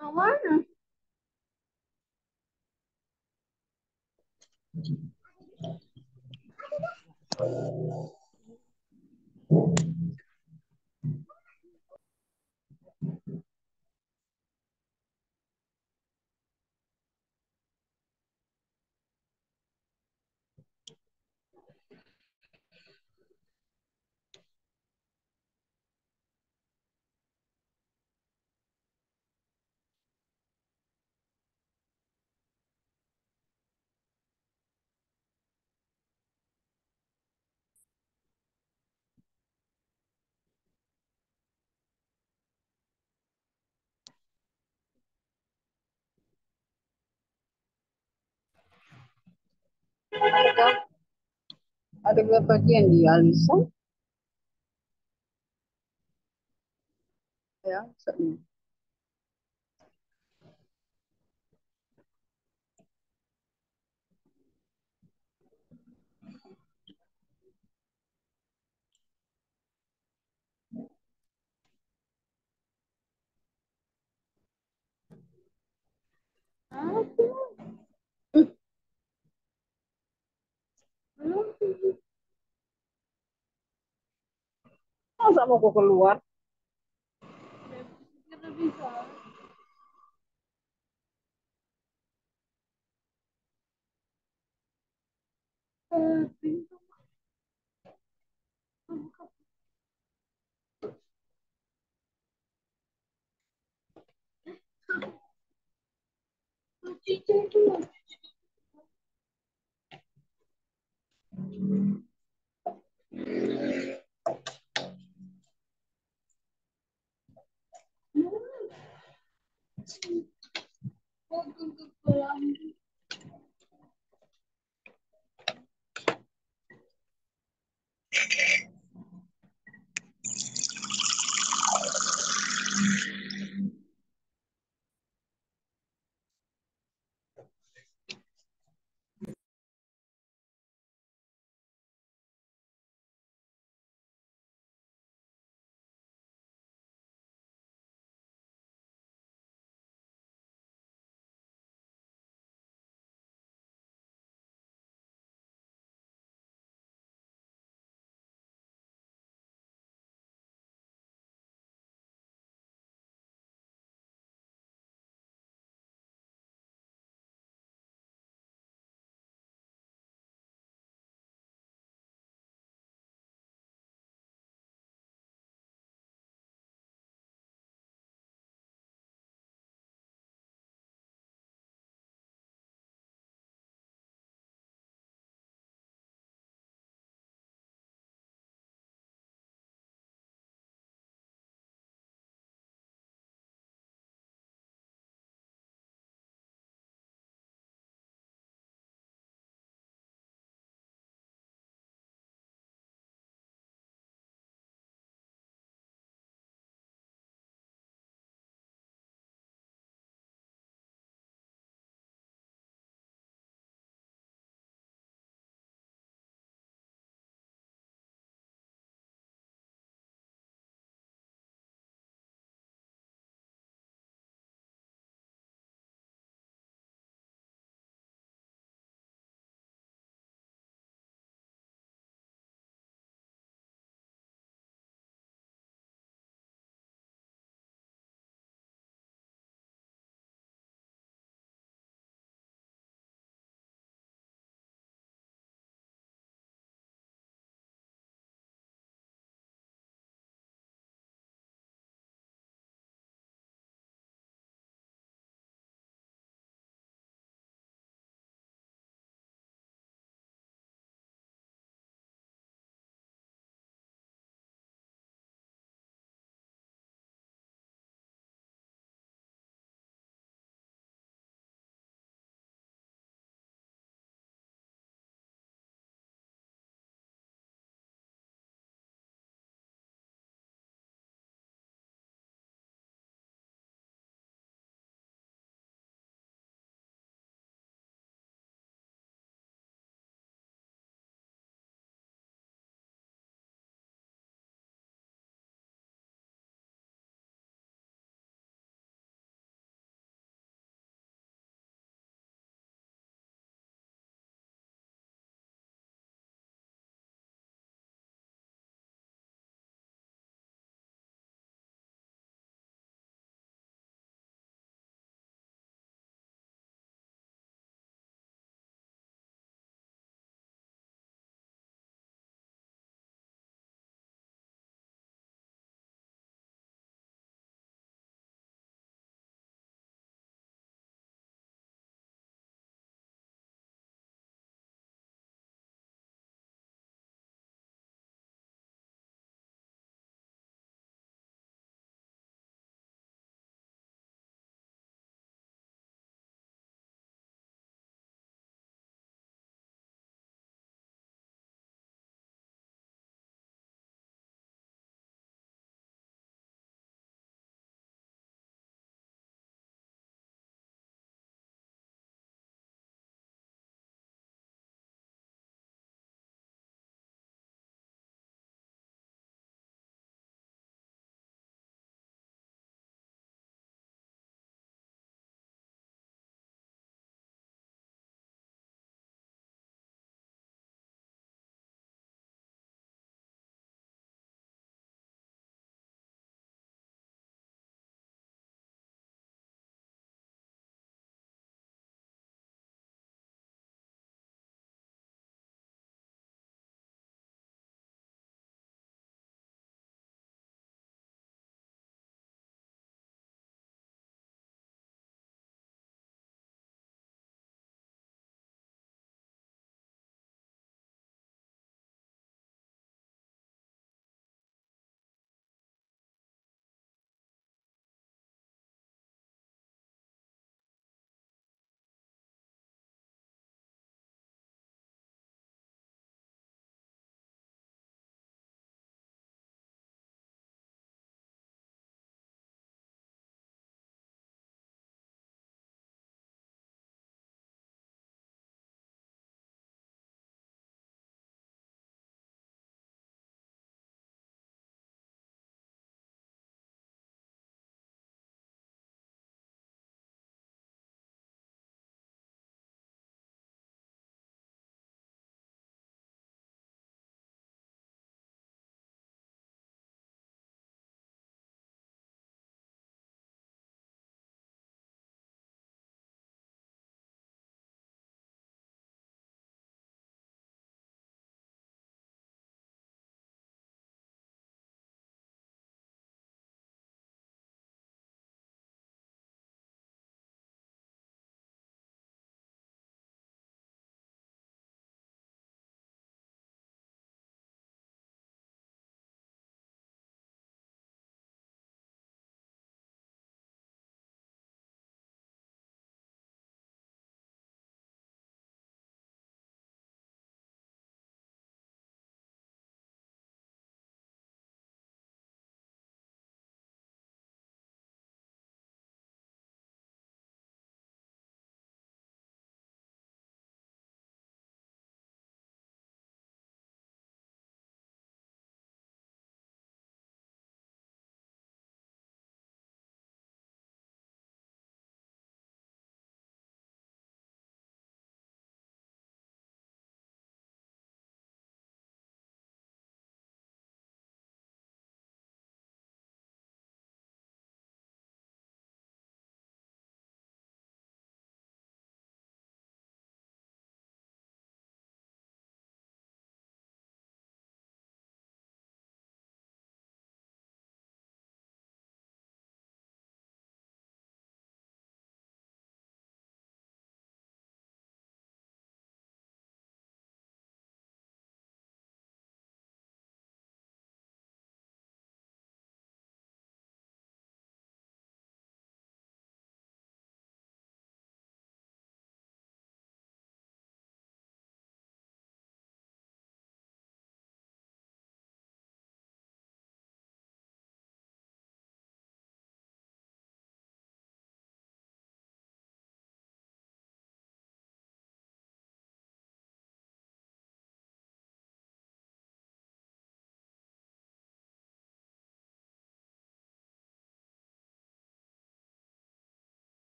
Yang mana? Ada berapa bagian di Alisa? Ya, satu. Masa mau kau keluar? Kita bisa.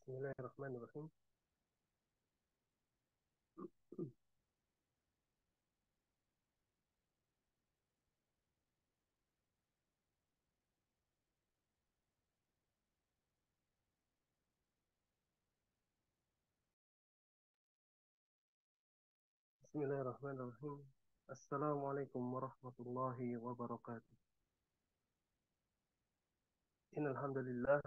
Bismillahirrahmanirrahim. Bismillahirrahmanirrahim. Assalamualaikum warahmatullahi wabarakatuh. Innal hamdalillah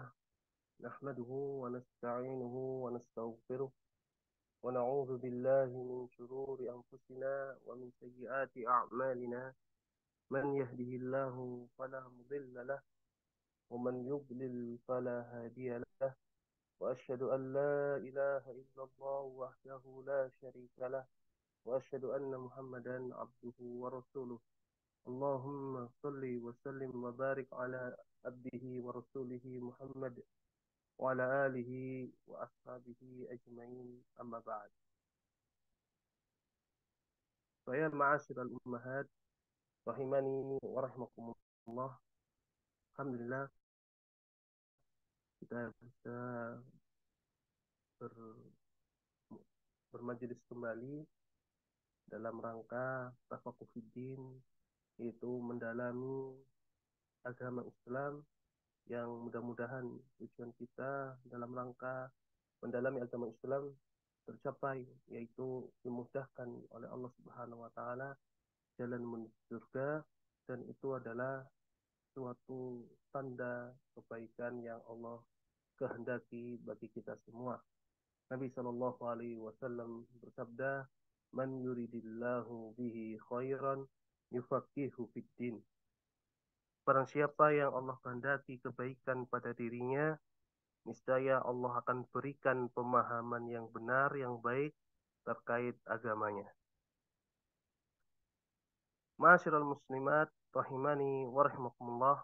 nahmaduhu wa nasta'inuhu wa nastaghfiruh wa na'udzu billahi min shururi anfusina wa min sayyiati a'malina. Man yahdihillahu fala mudilla lahu wa man yudlil fala hadiya lahu. Wa asyhadu an la ilaha illallah wahdahu la syarika lahu wa asyhadu anna Muhammadan abduhu wa rasuluh. Allahumma salli wa sallim wa barik ala abdihi wa rasulihi Muhammad wa ala alihi wa ashabihi ajmain, amma ba'd. Saya ma'asyiral ummahat rahimani wa rahimakumullah. Alhamdulillah kita bisa ber, bermajelis kembali dalam rangka tafaqquh fiddin, yaitu mendalami agama Islam, yang mudah-mudahan tujuan kita dalam rangka mendalami agama Islam tercapai, yaitu dimudahkan oleh Allah Subhanahu wa taala jalan menuju surga, dan itu adalah suatu tanda kebaikan yang Allah kehendaki bagi kita semua. Nabi Shallallahu alaihi wasallam bersabda, "Man yuridillahu bihi khairan yufaqihu fiddin." Barang siapa yang Allah kehendaki kebaikan pada dirinya, niscaya Allah akan berikan pemahaman yang benar, yang baik terkait agamanya. Ma'asyiral muslimat rahimani wa rahimakumullah.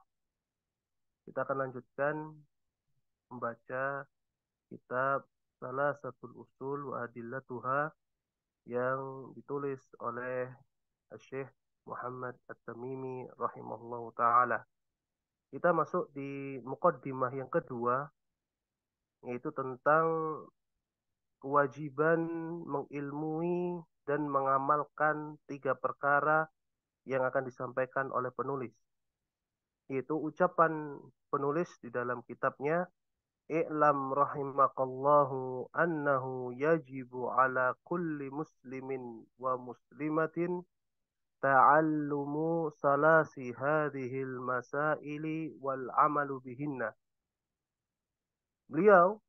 Kita akan lanjutkan membaca kitab Salasatul Usul wa Adillatuha yang ditulis oleh Syekh Muhammad At-Tamimi rahimahullahu taala. Kita masuk di muqaddimah yang kedua, yaitu tentang kewajiban mengilmui dan mengamalkan 3 perkara yang akan disampaikan oleh penulis. Yaitu ucapan penulis di dalam kitabnya, "I'lam rahimakallahu annahu yajibu ala kulli muslimin wa muslimatin ta'allumu salasi hadhil masaili wal amalu bihinna." Beliau,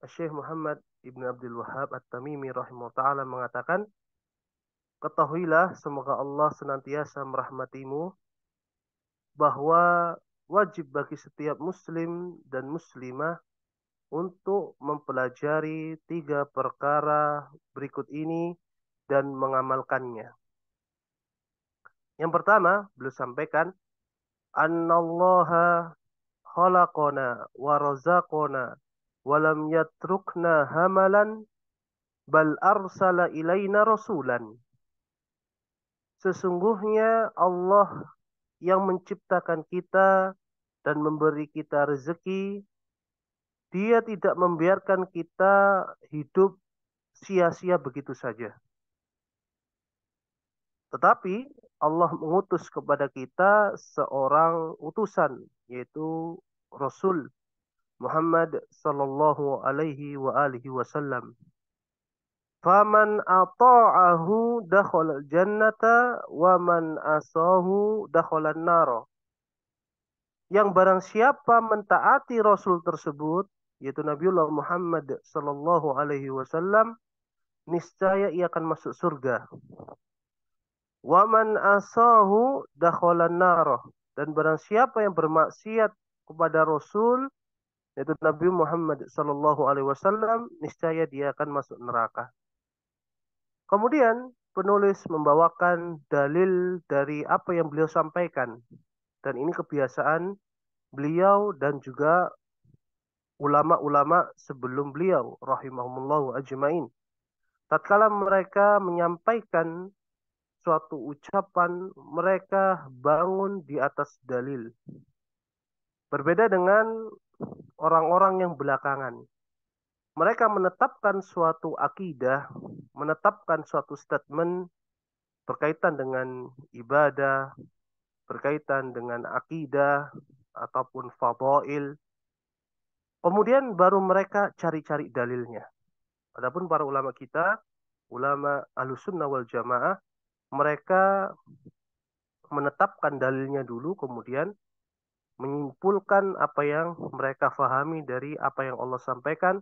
Syekh Muhammad Ibn Abdul Wahhab At-Tamimi rahimahullah ta'ala mengatakan, "Ketahuilah, semoga Allah senantiasa merahmatimu, bahwa wajib bagi setiap muslim dan muslimah untuk mempelajari 3 perkara berikut ini dan mengamalkannya." Yang pertama, beliau sampaikan, "Annallaha khalaqana wa razaqana wa lam yatrukna hamalan bal arsala ilaina rasulan." Sesungguhnya Allah yang menciptakan kita dan memberi kita rezeki, Dia tidak membiarkan kita hidup sia-sia begitu saja. Tetapi Allah mengutus kepada kita seorang utusan, yaitu Rasul Muhammad sallallahu alaihi wa alihi wasallam. Faman ata'ahu dakhala jannata wa man asahu dakhala an-nar. Yang barang siapa mentaati Rasul tersebut, yaitu Nabiullah Muhammad sallallahu alaihi wasallam, niscaya ia akan masuk surga. Wa man asahu dakhala an-nar. Dan barang siapa yang bermaksiat kepada Rasul, yaitu Nabi Muhammad sallallahu alaihi wasallam, niscaya dia akan masuk neraka. Kemudian penulis membawakan dalil dari apa yang beliau sampaikan. Dan ini kebiasaan beliau dan juga ulama-ulama sebelum beliau rahimahumullahu ajmain. Tatkala mereka menyampaikan suatu ucapan, mereka bangun di atas dalil. Berbeda dengan orang-orang yang belakangan. mereka menetapkan suatu akidah, menetapkan suatu statement berkaitan dengan ibadah, berkaitan dengan akidah ataupun fadail. Kemudian baru mereka cari-cari dalilnya. Adapun para ulama kita, ulama Ahlussunnah wal Jamaah, mereka menetapkan dalilnya dulu, kemudian menyimpulkan apa yang mereka fahami dari apa yang Allah sampaikan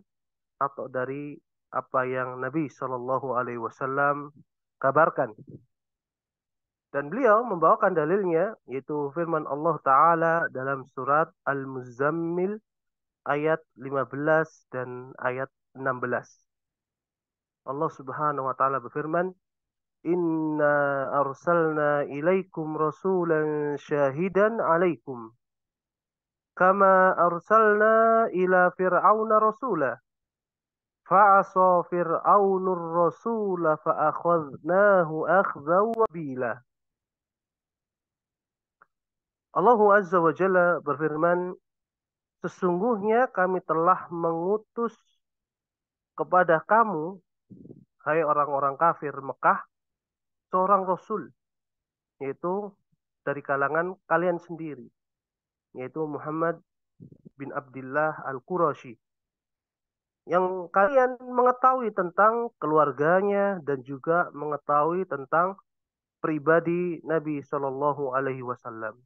atau dari apa yang Nabi Shallallahu Alaihi Wasallam kabarkan. Dan beliau membawakan dalilnya, yaitu firman Allah Ta'ala dalam surat Al-Muzammil ayat 15 dan ayat 16. Allah Subhanahu wa taala berfirman, "Inna arsalna ilaikum rasulan syahidan alaikum kama arsalna ila fir'auna rasula fa'asa fir'aunur rasula fa'akhadnahu akhzaw wabila." Allah Azza wa Jalla berfirman, sesungguhnya kami telah mengutus kepada kamu, hai orang-orang kafir Mekah, seorang Rasul, yaitu dari kalangan kalian sendiri, yaitu Muhammad bin Abdullah Al-Qurashi, yang kalian mengetahui tentang keluarganya dan juga mengetahui tentang pribadi Nabi Shallallahu Alaihi Wasallam,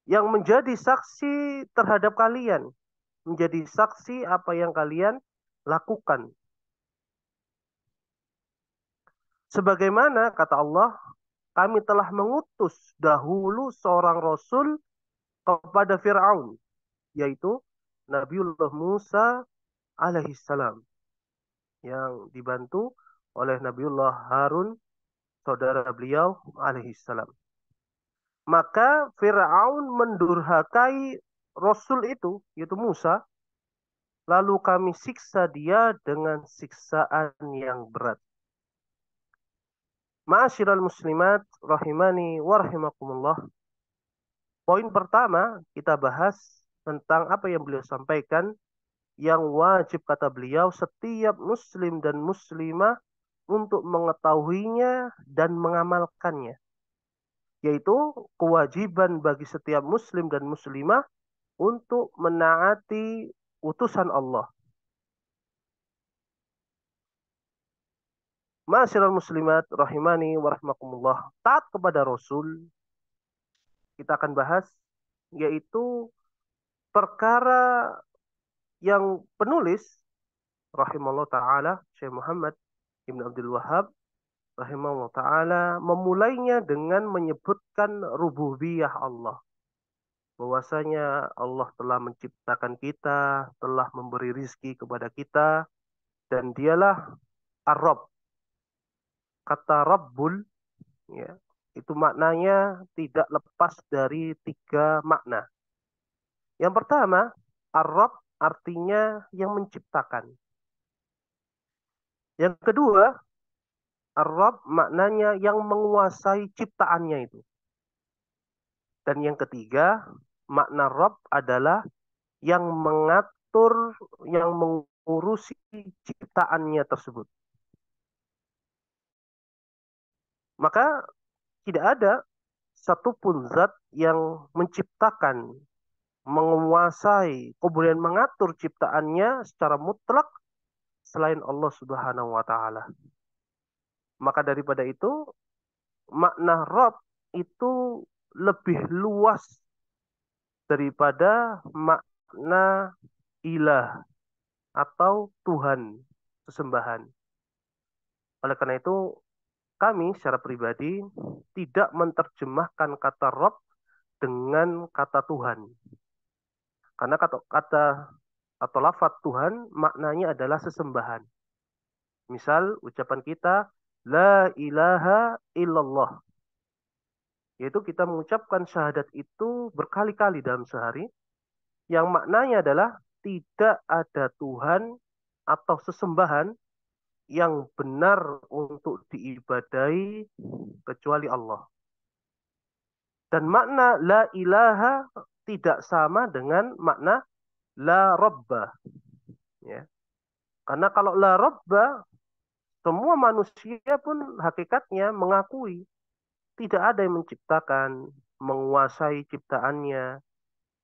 yang menjadi saksi terhadap kalian, menjadi saksi apa yang kalian lakukan. Sebagaimana kata Allah, kami telah mengutus dahulu seorang Rasul kepada Fir'aun, yaitu Nabiullah Musa alaihissalam, yang dibantu oleh Nabiullah Harun, saudara beliau alaihissalam. Maka Fir'aun mendurhakai Rasul itu, yaitu Musa, lalu kami siksa dia dengan siksaan yang berat. Ma'asyiral muslimat rahimani wa rahimakumullah. Poin pertama kita bahas tentang apa yang beliau sampaikan, yang wajib kata beliau setiap muslim dan muslimah untuk mengetahuinya dan mengamalkannya, yaitu kewajiban bagi setiap muslim dan muslimah untuk menaati utusan Allah. Ma'asyiral muslimat rahimani wa rahimakumullah, taat kepada Rasul kita akan bahas, yaitu perkara yang penulis rahimahullah ta'ala Syekh Muhammad Ibn Abdul Wahhab rahimahullah ta'ala memulainya dengan menyebutkan rububiyah Allah, bahwasanya Allah telah menciptakan kita, telah memberi rizki kepada kita, dan dialah Ar-Rabb. Kata Rabbul, ya, itu maknanya tidak lepas dari tiga makna. Yang pertama, Ar-Rabb artinya yang menciptakan. Yang kedua, Ar-Rabb maknanya yang menguasai ciptaannya itu. Dan yang ketiga, makna Rabb adalah yang mengatur, yang mengurusi ciptaannya tersebut. Maka tidak ada satupun zat yang menciptakan, menguasai, kemudian mengatur ciptaannya secara mutlak selain Allah Subhanahu wa taala. Maka daripada itu, makna Rabb itu lebih luas daripada makna ilah atau Tuhan, sesembahan. Oleh karena itu, kami secara pribadi tidak menerjemahkan kata Rabb dengan kata Tuhan. Karena kata atau lafaz Tuhan maknanya adalah sesembahan. Misal ucapan kita la ilaha illallah, yaitu kita mengucapkan syahadat itu berkali-kali dalam sehari, yang maknanya adalah tidak ada Tuhan atau sesembahan yang benar untuk diibadahi kecuali Allah. Dan makna la ilaha tidak sama dengan makna la rabba. Ya. Karena kalau la Rabba, semua manusia pun hakikatnya mengakui tidak ada yang menciptakan, menguasai ciptaannya,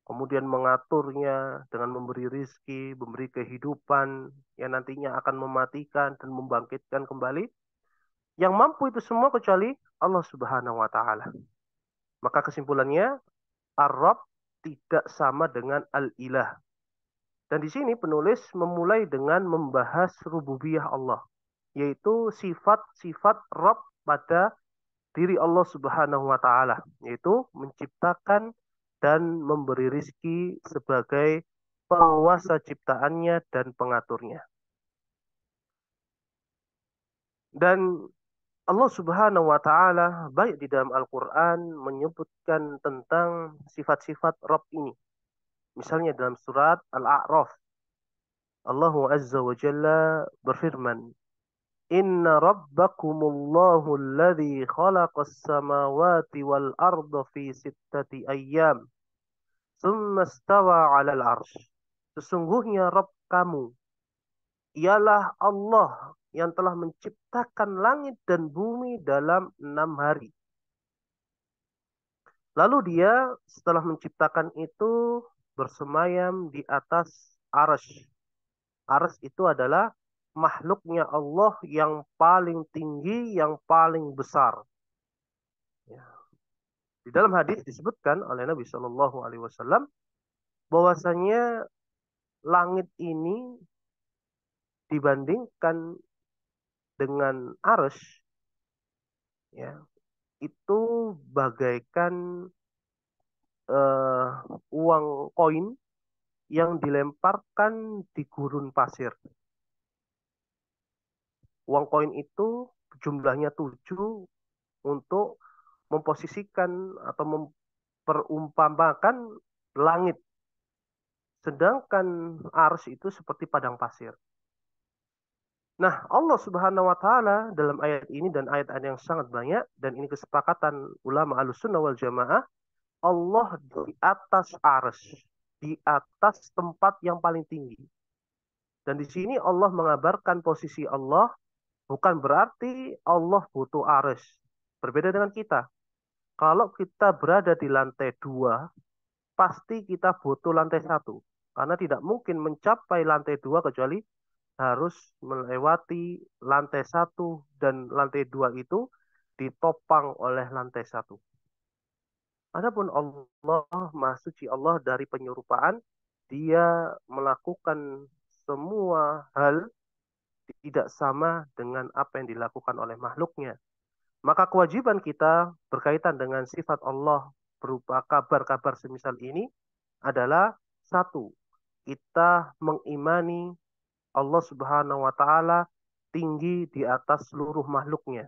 kemudian mengaturnya dengan memberi rizki, memberi kehidupan yang nantinya akan mematikan dan membangkitkan kembali. Yang mampu itu semua kecuali Allah Subhanahu wa taala. Maka kesimpulannya, Ar-Rabb tidak sama dengan Al-Ilah. Dan di sini penulis memulai dengan membahas rububiyah Allah, yaitu sifat-sifat Rabb pada diri Allah Subhanahu wa taala, yaitu menciptakan dan memberi rizki sebagai penguasa ciptaannya dan pengaturnya. Dan Allah Subhanahu wa taala baik di dalam Al-Qur'an menyebutkan tentang sifat-sifat Rabb ini. Misalnya dalam surat Al-A'raf, Allah Azza wa Jalla berfirman, Inna rabbakumullahu alladhi khalaqas samawati wal arda fi sittati ayyam. Tsumma stawa 'alal arsy. Sesungguhnya Rabb kamu ialah Allah yang telah menciptakan langit dan bumi dalam 6 hari. Lalu dia setelah menciptakan itu bersemayam di atas arsy. Arsy itu adalah makhluknya Allah yang paling tinggi, yang paling besar. Ya. Di dalam hadis disebutkan oleh Nabi Shallallahu Alaihi Wasallam bahwasanya langit ini dibandingkan dengan arsy, ya, itu bagaikan uang koin yang dilemparkan di gurun pasir. Uang koin itu jumlahnya 7 untuk memposisikan atau memperumpamakan langit. Sedangkan arsy itu seperti padang pasir. Nah, Allah Subhanahu wa taala dalam ayat ini dan ayat-ayat yang sangat banyak, dan ini kesepakatan ulama Ahlussunnah wal Jamaah, Allah di atas arsy, di atas tempat yang paling tinggi. Dan di sini Allah mengabarkan posisi Allah, bukan berarti Allah butuh arsy. Berbeda dengan kita. Kalau kita berada di lantai 2, pasti kita butuh lantai 1. Karena tidak mungkin mencapai lantai 2 kecuali harus melewati lantai 1, dan lantai 2 itu ditopang oleh lantai 1. Adapun Allah, Maha Suci Allah dari penyerupaan, dia melakukan semua hal tidak sama dengan apa yang dilakukan oleh makhluknya. Maka kewajiban kita berkaitan dengan sifat Allah berupa kabar-kabar semisal ini adalah satu, kita mengimani Allah Subhanahu wa taala tinggi di atas seluruh makhluknya.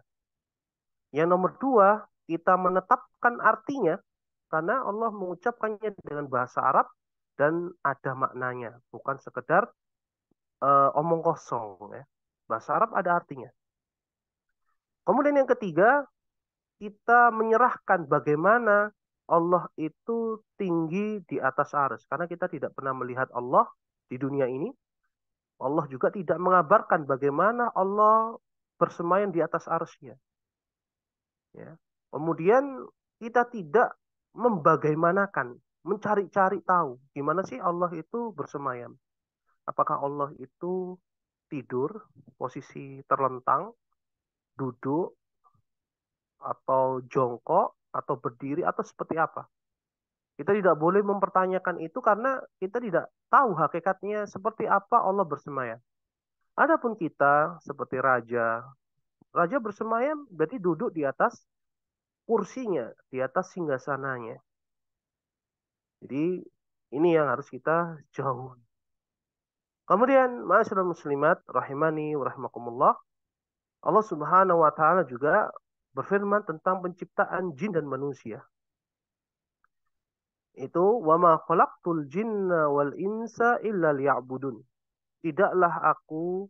Yang nomor dua, kita menetapkan artinya karena Allah mengucapkannya dengan bahasa Arab dan ada maknanya, bukan sekedar omong kosong, ya. Bahasa Arab ada artinya. Kemudian yang ketiga, kita menyerahkan bagaimana Allah itu tinggi di atas arsy. Karena kita tidak pernah melihat Allah di dunia ini. Allah juga tidak mengabarkan bagaimana Allah bersemayam di atas arsy-Nya. Ya. Kemudian kita tidak membagaimanakan, mencari-cari tahu gimana sih Allah itu bersemayam. Apakah Allah itu tidur, posisi terlentang, duduk, atau jongkok, atau berdiri, atau seperti apa. Kita tidak boleh mempertanyakan itu karena kita tidak tahu hakikatnya seperti apa Allah bersemayam. Adapun kita seperti raja, raja bersemayam berarti duduk di atas kursinya, di atas singgasananya. Jadi ini yang harus kita jauh. Kemudian, ma'asyiral muslimat rahimani wa rahimakumullah, Allah Subhanahu wa taala juga berfirman tentang penciptaan jin dan manusia. Itu wa ma khalaqtul jinna wal insa illa liya'budun. Tidaklah aku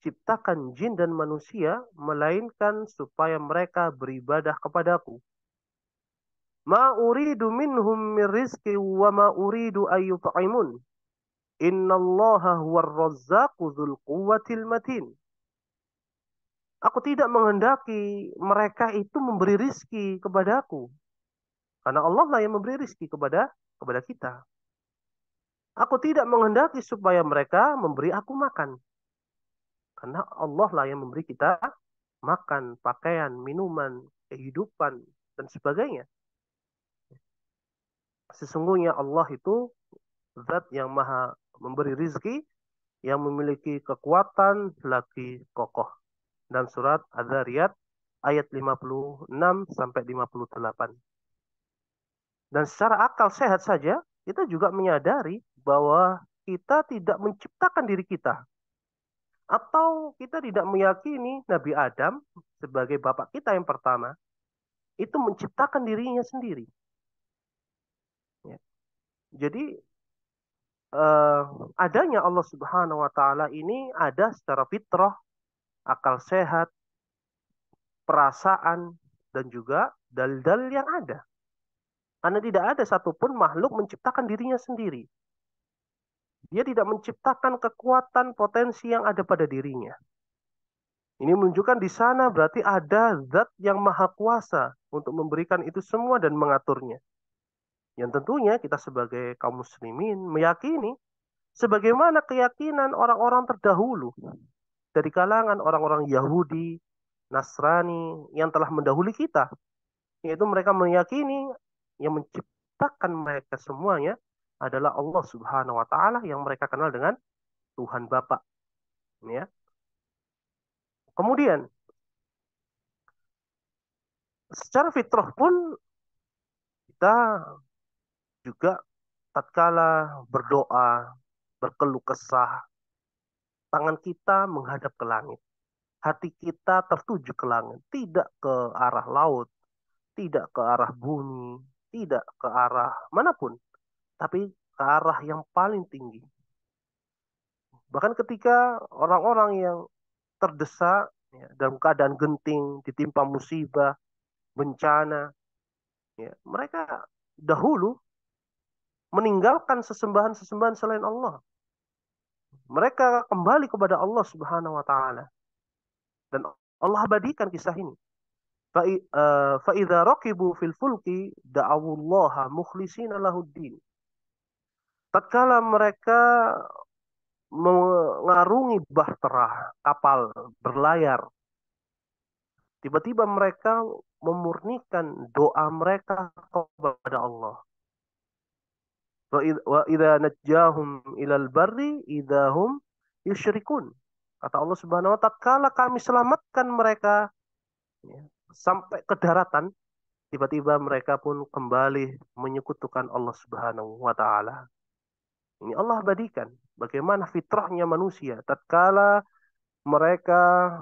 ciptakan jin dan manusia melainkan supaya mereka beribadah kepadaku. Ma uridu minhum min rizqi wa ma uridu ayyut'imun. Innallaha huwar razzaqu dzul quwwatil matin. Aku tidak menghendaki mereka itu memberi rizki kepadaku. Karena Allah lah yang memberi rizki kepada kita. Aku tidak menghendaki supaya mereka memberi aku makan. Karena Allah lah yang memberi kita makan, pakaian, minuman, kehidupan, dan sebagainya. Sesungguhnya Allah itu zat yang maha memberi rizki, yang memiliki kekuatan lagi kokoh. Dan surat Az-Zariyat ayat 56 sampai 58. Dan secara akal sehat saja, kita juga menyadari bahwa kita tidak menciptakan diri kita. Atau kita tidak meyakini Nabi Adam sebagai bapak kita yang pertama, itu menciptakan dirinya sendiri. Ya. Jadi adanya Allah Subhanahu wa taala ini ada secara fitrah, akal sehat, perasaan, dan juga dalil-dalil yang ada. Karena tidak ada satupun makhluk menciptakan dirinya sendiri. Dia tidak menciptakan kekuatan potensi yang ada pada dirinya. Ini menunjukkan di sana berarti ada zat yang maha kuasa untuk memberikan itu semua dan mengaturnya. Yang tentunya kita sebagai kaum muslimin meyakini sebagaimana keyakinan orang-orang terdahulu dari kalangan orang-orang Yahudi, Nasrani yang telah mendahului kita. Yaitu mereka meyakini yang menciptakan mereka semuanya adalah Allah Subhanahu wa taala yang mereka kenal dengan Tuhan Bapa. Ya. Kemudian secara fitrah pun kita juga tatkala berdoa, berkeluh kesah, tangan kita menghadap ke langit. Hati kita tertuju ke langit, tidak ke arah laut, tidak ke arah bumi, tidak ke arah manapun, tapi ke arah yang paling tinggi. Bahkan ketika orang-orang yang terdesak ya, dalam keadaan genting, ditimpa musibah, bencana, ya, mereka dahulu meninggalkan sesembahan-sesembahan selain Allah. Mereka kembali kepada Allah Subhanahu wa taala. Dan Allah abadikan kisah ini. فَإِذَا رَكِبُوا فِي الْفُلْكِ دَعَوُوا اللَّهَ مُخْلِصِينَ لَهُ الدِّينَ. Tatkala mereka mengarungi bahtera, kapal berlayar, tiba-tiba mereka memurnikan doa mereka kepada Allah. Wa idza najjahum ilal barri idahum yusyrikun. Kata Allah Subhanahu wa taala, tatkala kami selamatkan mereka ya, sampai ke daratan, tiba-tiba mereka pun kembali menyekutukan Allah Subhanahu wa taala. Ini Allah abadikan bagaimana fitrahnya manusia. Tatkala mereka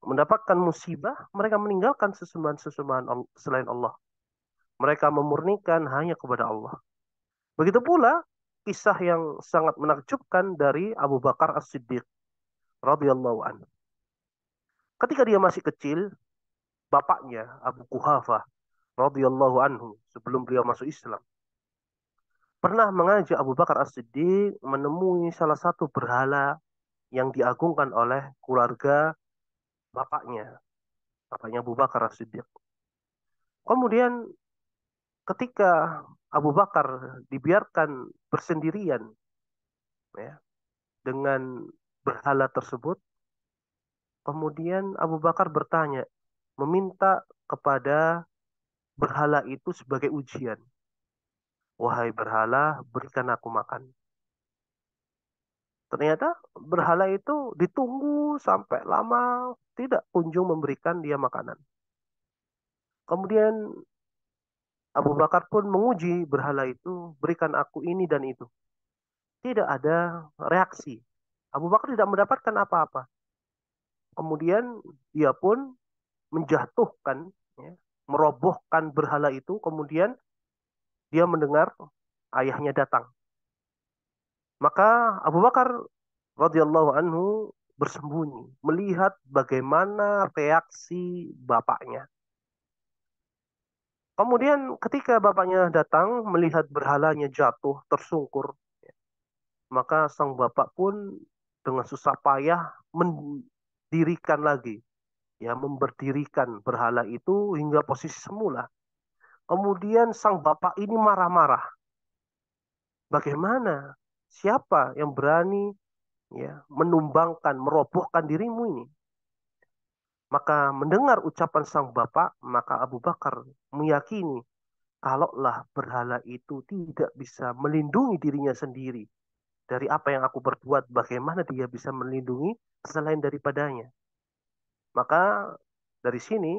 mendapatkan musibah, mereka meninggalkan sesembahan-sesembahan selain Allah. Mereka memurnikan hanya kepada Allah. Begitu pula kisah yang sangat menakjubkan dari Abu Bakar As-Siddiq radhiyallahu anhu. Ketika dia masih kecil, bapaknya Abu Quhafah radhiyallahu anhu sebelum beliau masuk Islam pernah mengajak Abu Bakar As-Siddiq menemui salah satu berhala yang diagungkan oleh keluarga bapaknya, bapaknya Abu Bakar As-Siddiq. Kemudian ketika Abu Bakar dibiarkan bersendirian ya, dengan berhala tersebut, kemudian Abu Bakar bertanya, meminta kepada berhala itu sebagai ujian. Wahai berhala, berikan aku makan. Ternyata berhala itu ditunggu sampai lama, tidak kunjung memberikan dia makanan. Kemudian Abu Bakar pun menguji berhala itu, berikan aku ini dan itu. Tidak ada reaksi. Abu Bakar tidak mendapatkan apa-apa. Kemudian dia pun menjatuhkan, ya, merobohkan berhala itu. Kemudian dia mendengar ayahnya datang. Maka Abu Bakar radhiyallahu anhu bersembunyi, melihat bagaimana reaksi bapaknya. Kemudian ketika bapaknya datang, melihat berhalanya jatuh, tersungkur, maka sang bapak pun dengan susah payah mendirikan lagi, ya, memberdirikan berhala itu hingga posisi semula. Kemudian sang bapak ini marah-marah. Bagaimana? Siapa yang berani, ya, menumbangkan, merobohkan dirimu ini? Maka mendengar ucapan sang bapak, maka Abu Bakar meyakini kalaulah berhala itu tidak bisa melindungi dirinya sendiri dari apa yang aku berbuat, bagaimana dia bisa melindungi selain daripadanya? Maka dari sini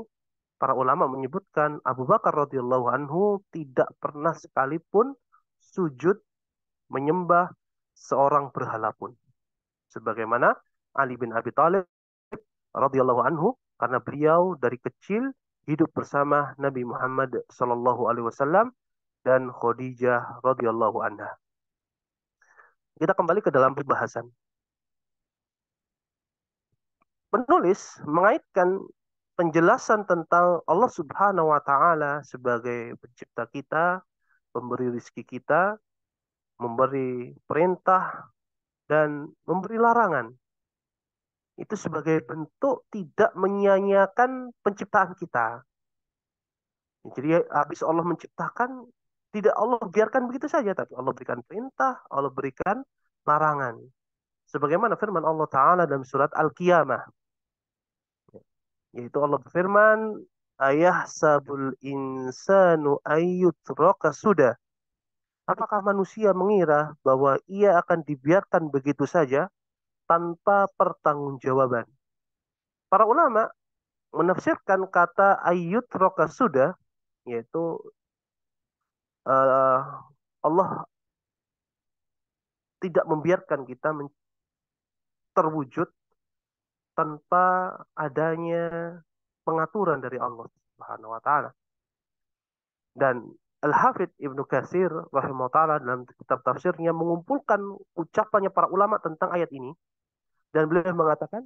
para ulama menyebutkan Abu Bakar radhiyallahu anhu tidak pernah sekalipun sujud menyembah seorang berhala pun. Sebagaimana Ali bin Abi Thalib radhiyallahu anhu, karena beliau dari kecil hidup bersama Nabi Muhammad sallallahu alaihi wasallam dan Khadijah radhiyallahu anha. Kita kembali ke dalam pembahasan. Penulis mengaitkan penjelasan tentang Allah Subhanahu wa taala sebagai pencipta kita, pemberi rizki kita, memberi perintah dan memberi larangan. Itu sebagai bentuk tidak menyia-nyiakan penciptaan kita. Jadi habis Allah menciptakan, tidak Allah biarkan begitu saja, tapi Allah berikan perintah, Allah berikan larangan. Sebagaimana firman Allah Ta'ala dalam surat Al-Qiyamah. Yaitu Allah berfirman, ayah sabul insanu ayyutraka sudah. Apakah manusia mengira bahwa ia akan dibiarkan begitu saja tanpa pertanggungjawaban? Para ulama menafsirkan kata ayyutraka sudah, yaitu Allah tidak membiarkan kita terwujud tanpa adanya pengaturan dari Allah Subhanahu wa taala. Dan Al-Hafidz Ibnu Katsir rahimahullah taala dalam kitab tafsirnya mengumpulkan ucapannya para ulama tentang ayat ini, dan beliau mengatakan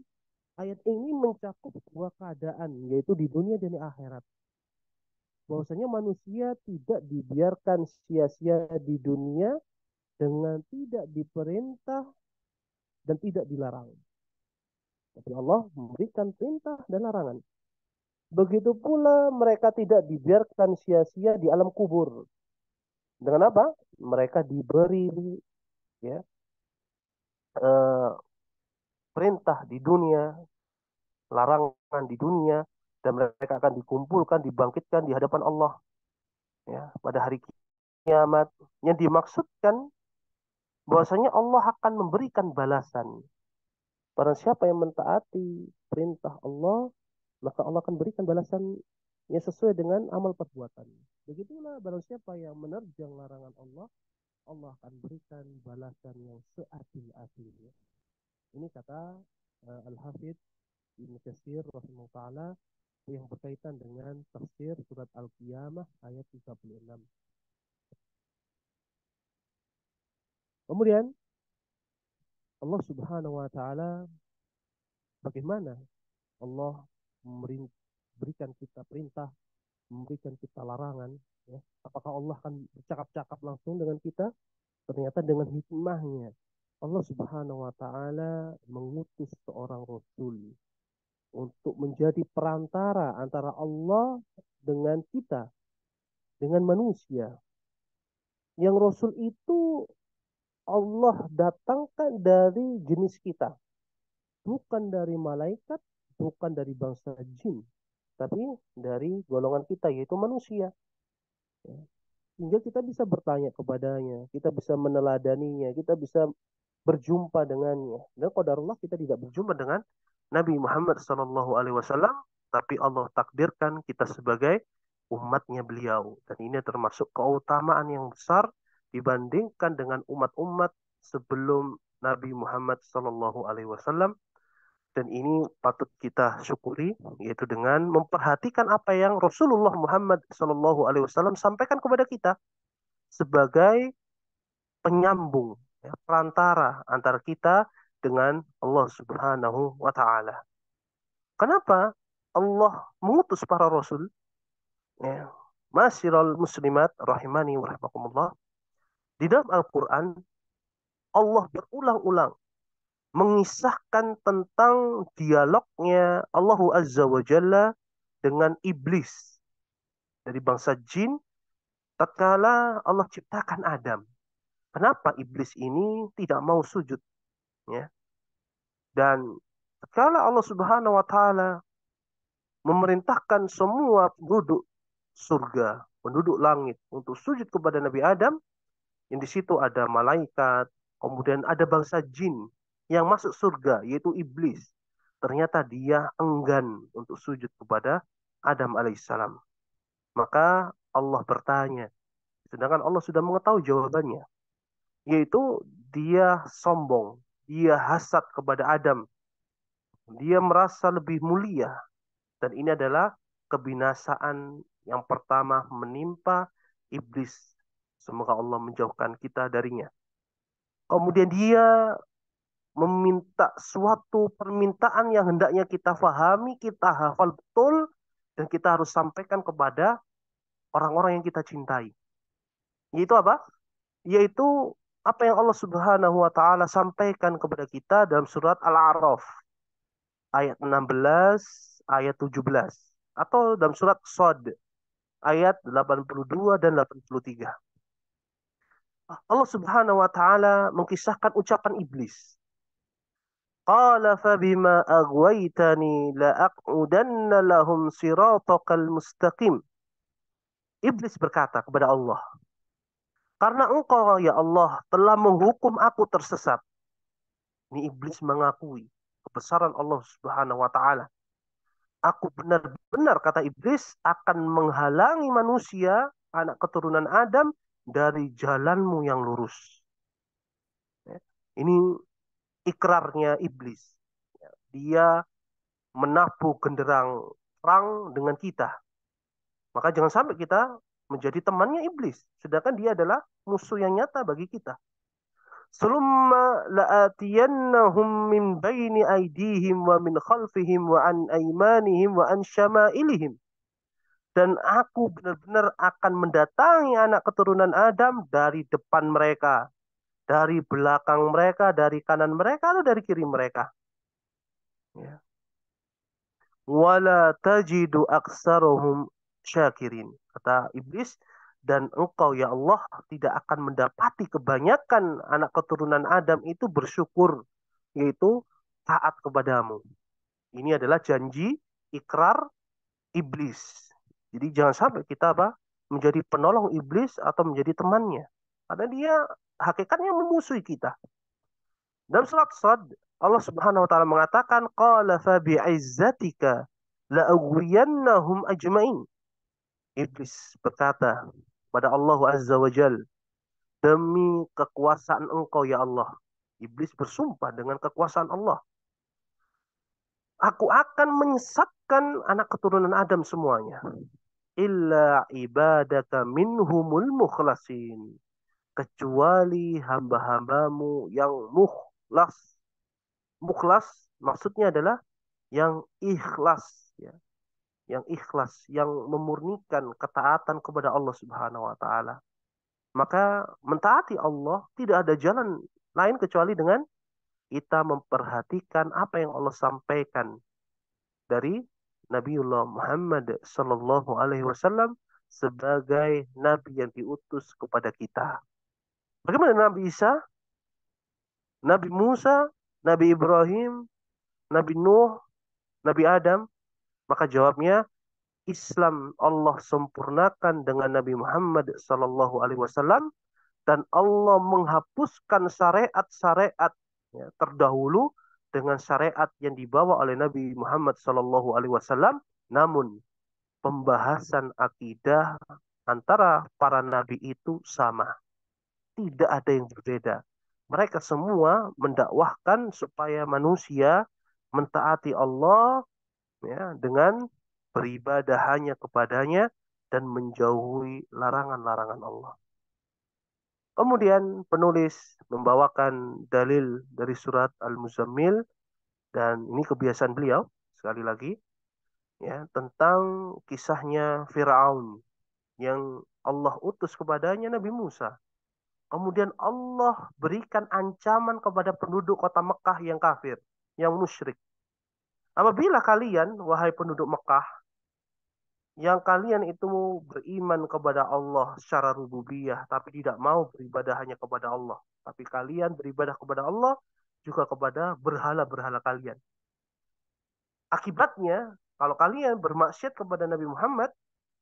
ayat ini mencakup dua keadaan, yaitu di dunia dan di akhirat. Bahwasanya manusia tidak dibiarkan sia-sia di dunia dengan tidak diperintah dan tidak dilarang. Tapi Allah memberikan perintah dan larangan. Begitu pula mereka tidak dibiarkan sia-sia di alam kubur. Dengan apa? Mereka diberi, ya, eh, perintah di dunia, larangan di dunia, dan mereka akan dikumpulkan, dibangkitkan di hadapan Allah, ya, pada hari kiamat. Yang dimaksudkan bahwasanya Allah akan memberikan balasan. Barang siapa yang mentaati perintah Allah, maka Allah akan berikan balasan yang sesuai dengan amal perbuatan. Begitulah barang siapa yang menerjang larangan Allah, Allah akan berikan balasan yang seadil-adilnya. Ini kata Al-Hafidz Ibnu Katsir rahimahullah taala yang berkaitan dengan tafsir surat Al-Qiyamah ayat 36. Kemudian Allah Subhanahu wa taala, bagaimana Allah memberikan kita perintah, memberikan kita larangan, ya. Apakah Allah akan bercakap-cakap langsung dengan kita? Ternyata dengan hikmahnya Allah Subhanahu wa taala mengutus seorang rasul untuk menjadi perantara antara Allah dengan kita, dengan manusia. Yang rasul itu Allah datangkan dari jenis kita, bukan dari malaikat, bukan dari bangsa jin, tapi dari golongan kita, yaitu manusia. Sehingga kita bisa bertanya kepadanya, kita bisa meneladaninya, kita bisa berjumpa dengannya. Dan qadarullah kita tidak berjumpa dengan Nabi Muhammad SAW, tapi Allah takdirkan kita sebagai umatnya beliau. Dan ini termasuk keutamaan yang besar dibandingkan dengan umat-umat sebelum Nabi Muhammad SAW. Dan ini patut kita syukuri, yaitu dengan memperhatikan apa yang Rasulullah Muhammad SAW sampaikan kepada kita sebagai penyambung, ya, perantara antara kita dengan Allah Subhanahu wa taala. Kenapa Allah mengutus para rasul? Ya. Masyiral muslimat rahimani wa rahimakumullah. Di dalam Al-Qur'an Allah berulang-ulang mengisahkan tentang dialognya Allah Azza wa Jalla dengan iblis dari bangsa jin tatkala Allah ciptakan Adam. Kenapa iblis ini tidak mau sujud? Ya. Dan tatkala Allah Subhanahu wa taala memerintahkan semua penduduk surga, penduduk langit untuk sujud kepada Nabi Adam, yang di situ ada malaikat, kemudian ada bangsa jin yang masuk surga, yaitu iblis. Ternyata dia enggan untuk sujud kepada Adam alaihissalam. Maka Allah bertanya, sedangkan Allah sudah mengetahui jawabannya, yaitu dia sombong, dia hasad kepada Adam, dia merasa lebih mulia, dan ini adalah kebinasaan yang pertama menimpa iblis. Semoga Allah menjauhkan kita darinya. Kemudian dia meminta suatu permintaan yang hendaknya kita fahami, kita hafal betul, dan kita harus sampaikan kepada orang-orang yang kita cintai. Yaitu apa? Yaitu apa yang Allah Subhanahu wa taala sampaikan kepada kita dalam surat Al-A'raf ayat 16, ayat 17, atau dalam surat Shad ayat 82 dan 83. Allah Subhanahu wa taala mengkisahkan ucapan iblis. Qala fabima aghwaytani la'aq'udanna lahum siratakal mustaqim. Iblis berkata kepada Allah, karena engkau ya Allah telah menghukum aku tersesat. Ini iblis mengakui kebesaran Allah Subhanahu wa taala. Aku benar-benar, kata iblis, akan menghalangi manusia, anak keturunan Adam, dari jalanmu yang lurus. Ini ikrarnya iblis. Dia menabuh genderang perang dengan kita. Maka jangan sampai kita menjadi temannya iblis. Sedangkan dia adalah musuh yang nyata bagi kita. Summa la'atiyannahum min baini aydihim wa min khalfihim wa an aymanihim wa an syama'ilihim. Dan aku benar-benar akan mendatangi anak keturunan Adam dari depan mereka, dari belakang mereka, dari kanan mereka, atau dari kiri mereka. Ya. Wala tajidu aksarohum syakirin. Kata iblis, dan engkau ya Allah tidak akan mendapati kebanyakan anak keturunan Adam itu bersyukur, yaitu taat kepadamu. Ini adalah janji ikrar iblis. Jadi jangan sampai kita menjadi penolong iblis atau menjadi temannya. Karena dia hakikatnya memusuhi kita. Dalam surat Sad, Allah Subhanahu wa taala mengatakan, qala fa bi'izzatika la'ughwiyannahum ajmain. Iblis berkata pada Allah Azza wa Jal, demi kekuasaan engkau ya Allah. Iblis bersumpah dengan kekuasaan Allah. Aku akan menyesatkan anak keturunan Adam semuanya. Illa ibadaka minhumul mukhlasin. Kecuali hamba-hambamu yang mukhlas. Mukhlas maksudnya adalah yang ikhlas. Ya. Yang ikhlas, yang memurnikan ketaatan kepada Allah Subhanahu wa taala. Maka mentaati Allah tidak ada jalan lain kecuali dengan kita memperhatikan apa yang Allah sampaikan dari Nabiullah Muhammad sallallahu alaihi wasallam sebagai nabi yang diutus kepada kita. Bagaimana Nabi Isa, Nabi Musa, Nabi Ibrahim, Nabi Nuh, Nabi Adam? Maka jawabnya, Islam Allah sempurnakan dengan Nabi Muhammad sallallahu alaihi wasallam, dan Allah menghapuskan syariat-syariat ya, terdahulu dengan syariat yang dibawa oleh Nabi Muhammad sallallahu alaihi wasallam. Namun pembahasan akidah antara para nabi itu sama. Tidak ada yang berbeda. Mereka semua mendakwahkan supaya manusia mentaati Allah ya, dengan beribadah hanya kepadanya dan menjauhi larangan-larangan Allah. Kemudian penulis membawakan dalil dari surat Al-Muzammil, dan ini kebiasaan beliau sekali lagi ya, tentang kisahnya Firaun yang Allah utus kepadanya Nabi Musa. Kemudian Allah berikan ancaman kepada penduduk kota Mekah yang kafir, yang musyrik. Apabila kalian, wahai penduduk Mekah, yang kalian itu beriman kepada Allah secara rububiyah, tapi tidak mau beribadah hanya kepada Allah. Tapi kalian beribadah kepada Allah, juga kepada berhala-berhala kalian. Akibatnya, kalau kalian bermaksiat kepada Nabi Muhammad,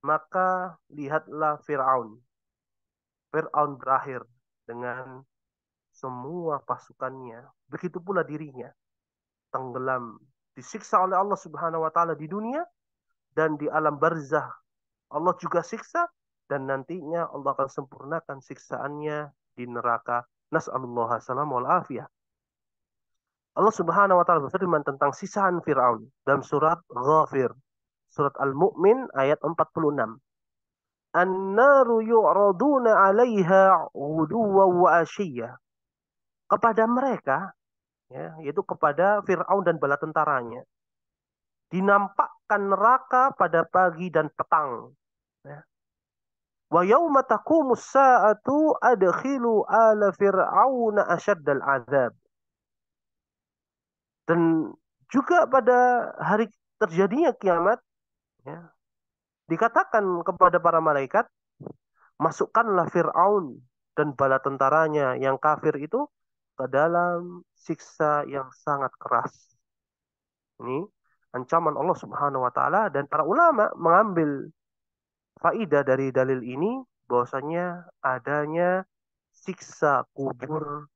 maka lihatlah Fir'aun. Fir'aun berakhir dengan semua pasukannya. Begitu pula dirinya. Tenggelam. Disiksa oleh Allah Subhanahu wa Ta'ala di dunia dan di alam barzah. Allah juga siksa dan nantinya Allah akan sempurnakan siksaannya di neraka. Nas'alullah salam wal afiyah. Allah Subhanahu wa Ta'ala berfirman tentang sisaan Fir'aun dalam surat Ghafir. Surat Al-Mu'min ayat 46. An-naru yu'raduna 'alaiha 'uduwwan wa 'ashiyya. Kepada mereka, ya, yaitu kepada Fir'aun dan bala tentaranya, dinampakkan neraka pada pagi dan petang. Ya. Wa yauma taqumus sa'atu adkhilu ala fir'auna asyaddal azab. Dan juga pada hari terjadinya kiamat, ya, dikatakan kepada para malaikat, masukkanlah Fir'aun dan bala tentaranya yang kafir itu ke dalam siksa yang sangat keras. Ini ancaman Allah Subhanahu wa taala dan para ulama mengambil faidah dari dalil ini bahwasanya adanya siksa kubur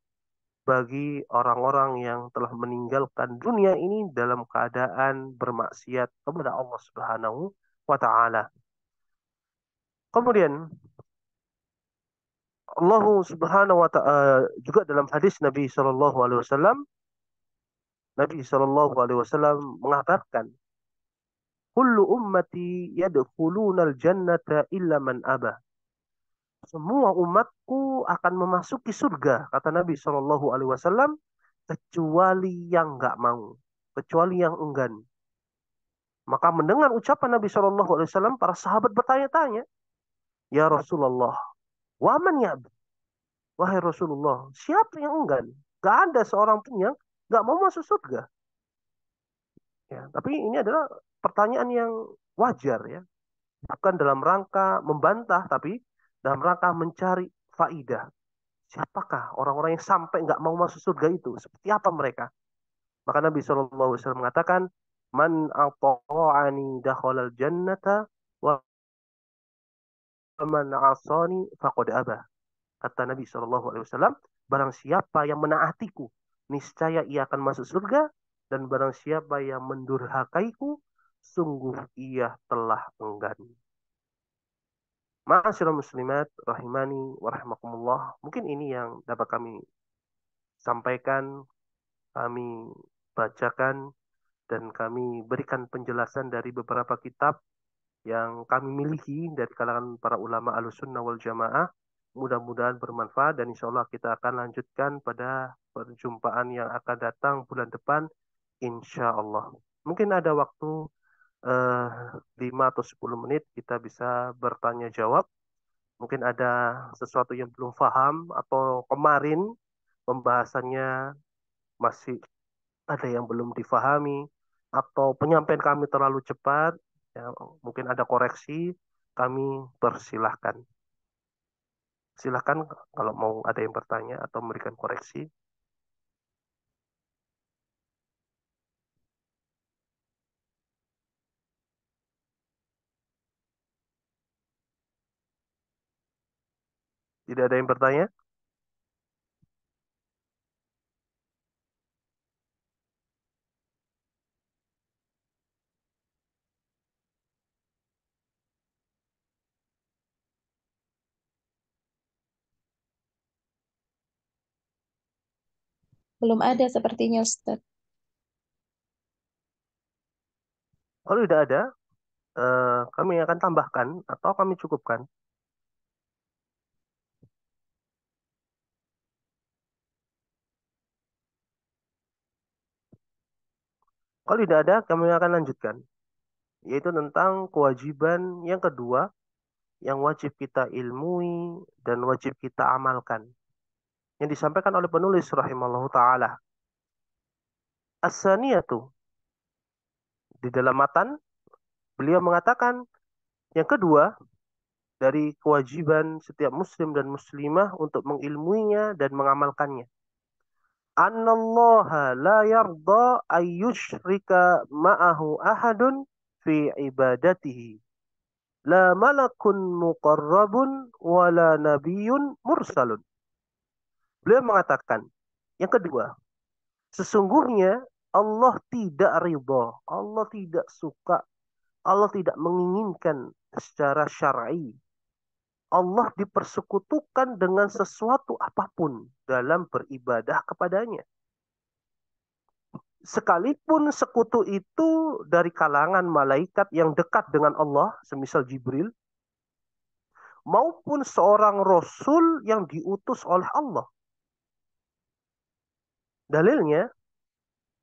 bagi orang-orang yang telah meninggalkan dunia ini dalam keadaan bermaksiat kepada Allah Subhanahu wa taala. Kemudian Allah Subhanahu wa taala juga dalam hadis Nabi sallallahu alaihi wasallam, Nabi sallallahu alaihi wasallam mengatakan, "Kullu ummati yadkhulunal jannata illa man aba." Semua umatku akan memasuki surga, kata Nabi sallallahu alaihi wasallam, kecuali yang enggak mau, kecuali yang enggan. Maka mendengar ucapan Nabi sallallahu alaihi wasallam, para sahabat bertanya-tanya, "Ya Rasulullah, waman ya?" Wahai Rasulullah, siapa yang enggan? Gak ada seorang pun yang gak mau masuk surga. Ya, tapi ini adalah pertanyaan yang wajar ya. Bukan dalam rangka membantah, tapi dalam rangka mencari faidah. Siapakah orang-orang yang sampai nggak mau masuk surga itu? Seperti apa mereka? Maka Nabi SAW mengatakan, Man a'ta'ani dakhalal jannata wa man asani faqad abah. Kata Nabi SAW, barang siapa yang menaatiku, niscaya ia akan masuk surga, dan barang siapa yang mendurhakaiku, sungguh ia telah enggan. Ma'asyiral muslimat rahimani wa rahimakumullah. Mungkin ini yang dapat kami sampaikan, kami bacakan, dan kami berikan penjelasan dari beberapa kitab yang kami miliki dari kalangan para ulama Ahlussunnah wal Jamaah. Mudah-mudahan bermanfaat dan insya Allah kita akan lanjutkan pada perjumpaan yang akan datang bulan depan insya Allah. Mungkin ada waktu 5 atau 10 menit kita bisa bertanya jawab. Mungkin ada sesuatu yang belum paham atau kemarin pembahasannya masih ada yang belum difahami atau penyampaian kami terlalu cepat, ya, mungkin ada koreksi, kami persilahkan. Silahkan kalau mau ada yang bertanya atau memberikan koreksi. Tidak ada yang bertanya? Belum ada sepertinya Ustaz. Kalau tidak ada, kami akan tambahkan atau kami cukupkan. Kalau tidak ada, kami akan lanjutkan. Yaitu tentang kewajiban yang kedua, yang wajib kita ilmui dan wajib kita amalkan. yang disampaikan oleh penulis rahimallahu taala. As-saniyatu, di dalam matan beliau mengatakan yang kedua dari kewajiban setiap muslim dan muslimah untuk mengilmuinya dan mengamalkannya. Annallaha la yarda ayyushrika ma'ahu ahadun fi ibadatihi. La malakun muqarrabun wala nabiyyun mursalun. Beliau mengatakan, yang kedua, sesungguhnya Allah tidak ridha, Allah tidak suka, Allah tidak menginginkan secara syar'i Allah dipersekutukan dengan sesuatu apapun dalam beribadah kepadanya. Sekalipun sekutu itu dari kalangan malaikat yang dekat dengan Allah, semisal Jibril, maupun seorang rasul yang diutus oleh Allah. Dalilnya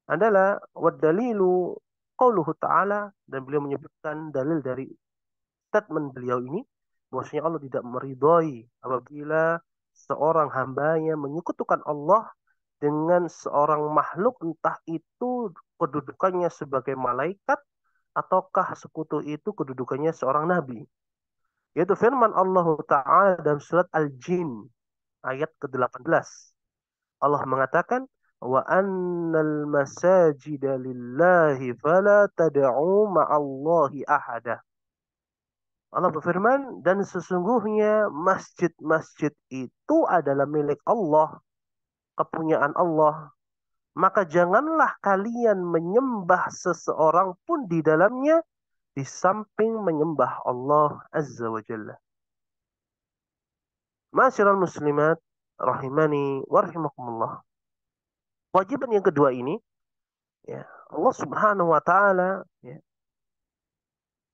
adalah wad-dalilu qauluhu ta'ala, dan beliau menyebutkan dalil dari statement beliau ini, bahwasanya Allah tidak meridhai apabila seorang hambanya menyekutukan Allah dengan seorang makhluk, entah itu kedudukannya sebagai malaikat ataukah sekutu itu kedudukannya seorang nabi. Yaitu firman Allah Ta'ala dalam surat Al-Jin ayat ke-18. Allah mengatakan, wa annal masajida lillahi fala tad'u ma'allahi ahada. Allah berfirman, dan sesungguhnya masjid-masjid itu adalah milik Allah, kepunyaan Allah. Maka janganlah kalian menyembah seseorang pun di dalamnya di samping menyembah Allah Azza wa Jalla. Ma'asyiral muslimat rahimani wa rahimakumullah. Kewajiban yang kedua ini, ya, Allah Subhanahu wa taala, ya,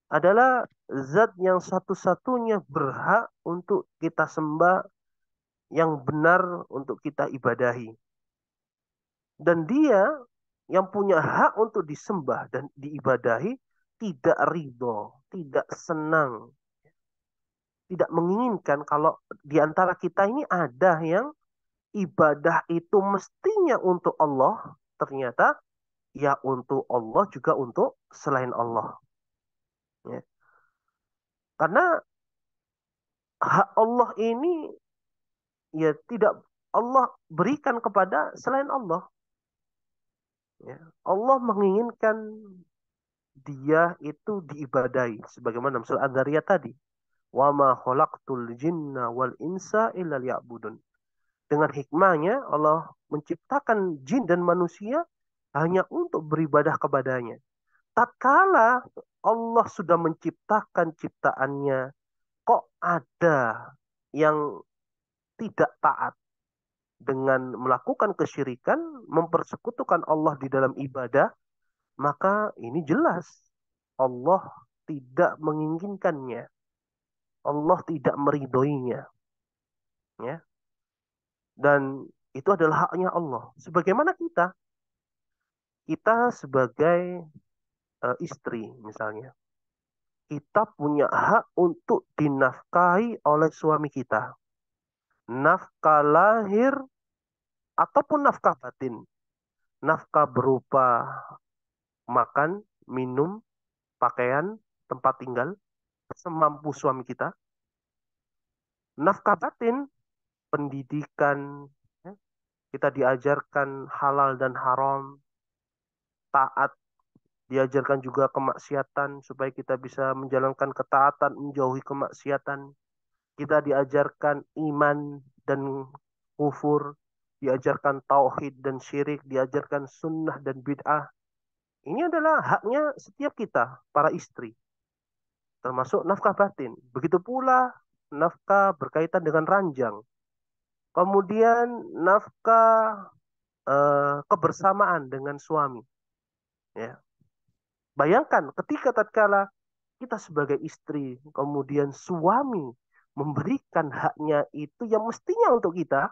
adalah zat yang satu-satunya berhak untuk kita sembah, yang benar untuk kita ibadahi. Dan dia yang punya hak untuk disembah dan diibadahi tidak ridho, tidak senang, tidak menginginkan kalau di antara kita ini ada yang ibadah itu mestinya untuk Allah, ternyata ya untuk Allah juga untuk selain Allah. Ya. Karena hak Allah ini ya tidak Allah berikan kepada selain Allah. Ya. Allah menginginkan dia itu diibadahi sebagaimana dalam surah Adz-Dzariyat tadi. Wa ma khalaqtul jinna wal insa illa liya'budun. Dengan hikmahnya Allah menciptakan jin dan manusia hanya untuk beribadah kepadanya. Tatkala Allah sudah menciptakan ciptaannya, kok ada yang tidak taat dengan melakukan kesyirikan, mempersekutukan Allah di dalam ibadah, maka ini jelas Allah tidak menginginkannya. Allah tidak meridhoinya. Ya. Dan itu adalah haknya Allah. Sebagaimana kita sebagai istri misalnya, kita punya hak untuk dinafkahi oleh suami kita. Nafkah lahir ataupun nafkah batin. Nafkah berupa makan, minum, pakaian, tempat tinggal, semampu suami kita. Nafkah batin, pendidikan, ya, kita diajarkan halal dan haram, taat, diajarkan juga kemaksiatan supaya kita bisa menjalankan ketaatan, menjauhi kemaksiatan. Kita diajarkan iman dan kufur, diajarkan tauhid dan syirik, diajarkan sunnah dan bid'ah. Ini adalah haknya setiap kita, para istri. Termasuk nafkah batin. Begitu pula nafkah berkaitan dengan ranjang. Kemudian nafkah kebersamaan dengan suami. Ya. Bayangkan ketika tatkala kita sebagai istri, kemudian suami memberikan haknya itu yang mestinya untuk kita,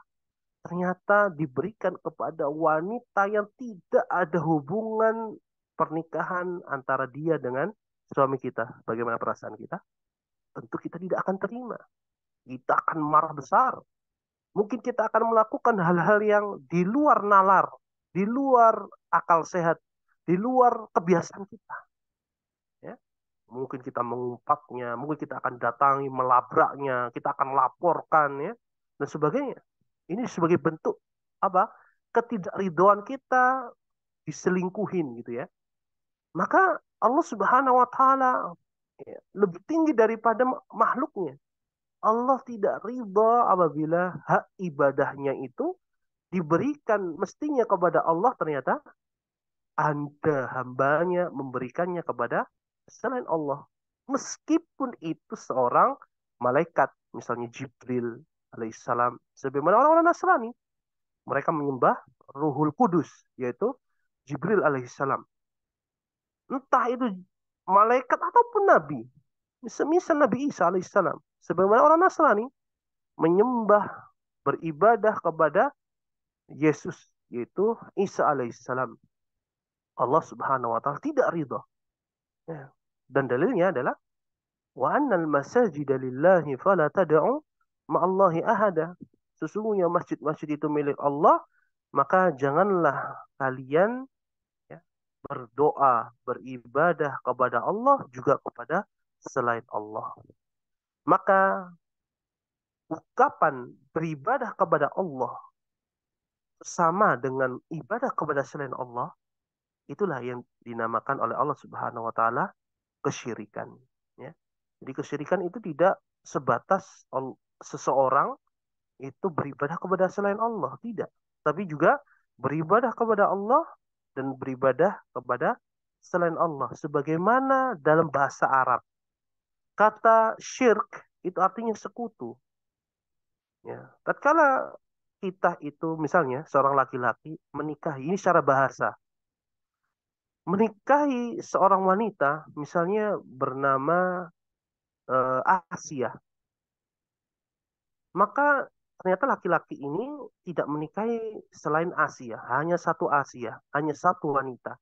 ternyata diberikan kepada wanita yang tidak ada hubungan pernikahan antara dia dengan suami kita. Bagaimana perasaan kita? Tentu kita tidak akan terima. Kita akan marah besar. Mungkin kita akan melakukan hal-hal yang di luar nalar, di luar akal sehat, di luar kebiasaan kita. Ya. Mungkin kita mengumpatnya, mungkin kita akan datangi, melabraknya, kita akan laporkan, ya, dan sebagainya. Ini sebagai bentuk apa? Ketidakridhoan kita diselingkuhin gitu ya. Maka Allah Subhanahu wa taala, ya, lebih tinggi daripada makhluknya. Allah tidak ridha apabila hak ibadahnya itu diberikan mestinya kepada Allah, ternyata Anda hambanya memberikannya kepada selain Allah. Meskipun itu seorang malaikat, misalnya Jibril alaihissalam. Sebagaimana orang-orang Nasrani, mereka menyembah Ruhul Kudus, yaitu Jibril alaihissalam. Entah itu malaikat ataupun nabi. Semisal Nabi Isa alaihissalam. Sebagaimana orang Nasrani menyembah, beribadah kepada Yesus, yaitu Isa alaihissalam. Allah Subhanahu wa taala tidak ridha. Ya. Dan dalilnya adalah wa annal masajida lillahi fala tad'u ma'allahi ahada. Sesungguhnya masjid-masjid itu milik Allah, maka janganlah kalian, ya, berdoa, beribadah kepada Allah juga kepada selain Allah. Maka ungkapan beribadah kepada Allah sama dengan ibadah kepada selain Allah, itulah yang dinamakan oleh Allah Subhanahu wa taala kesyirikan, ya. Jadi kesyirikan itu tidak sebatas seseorang itu beribadah kepada selain Allah, tidak. Tapi juga beribadah kepada Allah dan beribadah kepada selain Allah. Sebagaimana dalam bahasa Arab, kata syirk itu artinya sekutu. Ya. Tatkala kita itu misalnya seorang laki-laki menikahi, ini secara bahasa, menikahi seorang wanita misalnya bernama Asia, maka ternyata laki-laki ini tidak menikahi selain Asia, hanya satu Asia, hanya satu wanita.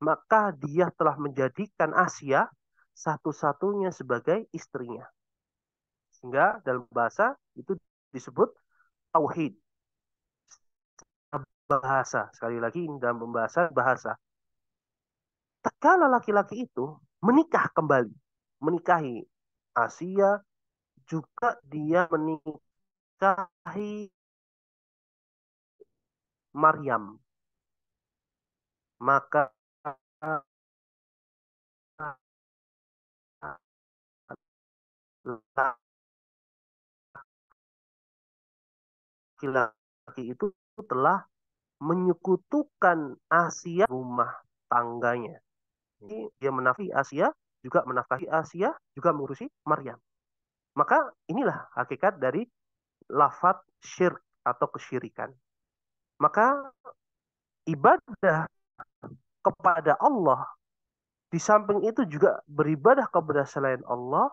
Maka dia telah menjadikan Asia satu-satunya sebagai istrinya. Sehingga dalam bahasa itu disebut tauhid. Bahasa, sekali lagi dalam pembahasan bahasa. Tatkala laki-laki itu menikah kembali, menikahi Asia, juga dia menikahi Maryam, maka laki-laki itu telah menyekutukan Asia rumah tangganya. Jadi dia menafkahi Asia, juga menafkahi Asia, juga mengurusi Maryam. Maka inilah hakikat dari lafaz syirk atau kesyirikan. Maka ibadah kepada Allah, di samping itu juga beribadah kepada selain Allah,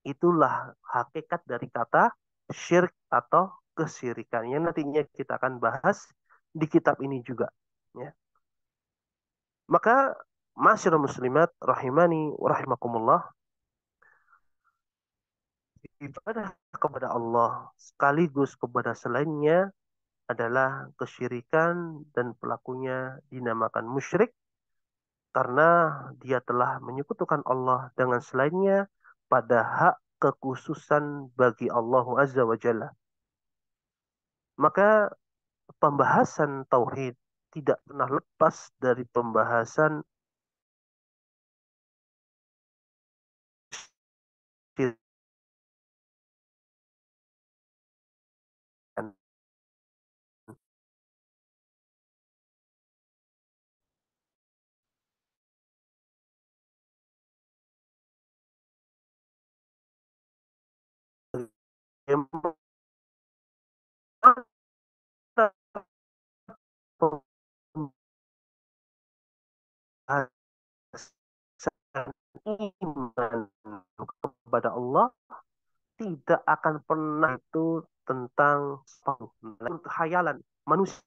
itulah hakikat dari kata syirik atau kesyirikan yang nantinya kita akan bahas di kitab ini juga. Ya. Maka masyarakat muslimat rahimani wa rahimakumullah, ibadah kepada Allah sekaligus kepada selainnya adalah kesyirikan dan pelakunya dinamakan musyrik karena dia telah menyekutukan Allah dengan selainnya pada hak kekhususan bagi Allah Azza wa Jalla. Maka pembahasan tauhid tidak pernah lepas dari pembahasan syirik. Iman kepada Allah tidak akan pernah itu tentang khayalan manusia.